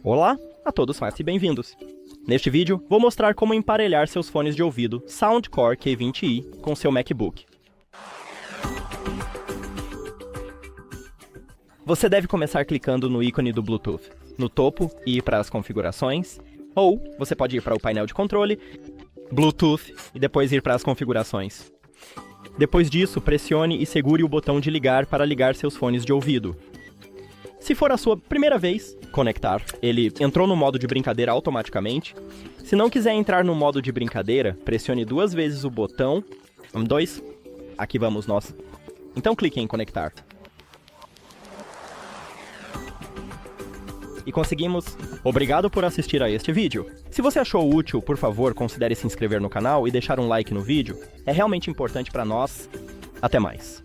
Olá a todos e bem-vindos! Neste vídeo, vou mostrar como emparelhar seus fones de ouvido SOUNDCORE Q20i com seu MacBook. Você deve começar clicando no ícone do Bluetooth, no topo e ir para as configurações, ou você pode ir para o painel de controle, Bluetooth e depois ir para as configurações. Depois disso, pressione e segure o botão de ligar para ligar seus fones de ouvido. Se for a sua primeira vez, conectar, ele entrou no modo de brincadeira automaticamente. Se não quiser entrar no modo de brincadeira, pressione 2 vezes o botão. 2. Aqui vamos nós. Então clique em conectar. E conseguimos. Obrigado por assistir a este vídeo. Se você achou útil, por favor, considere se inscrever no canal e deixar um like no vídeo. É realmente importante para nós. Até mais.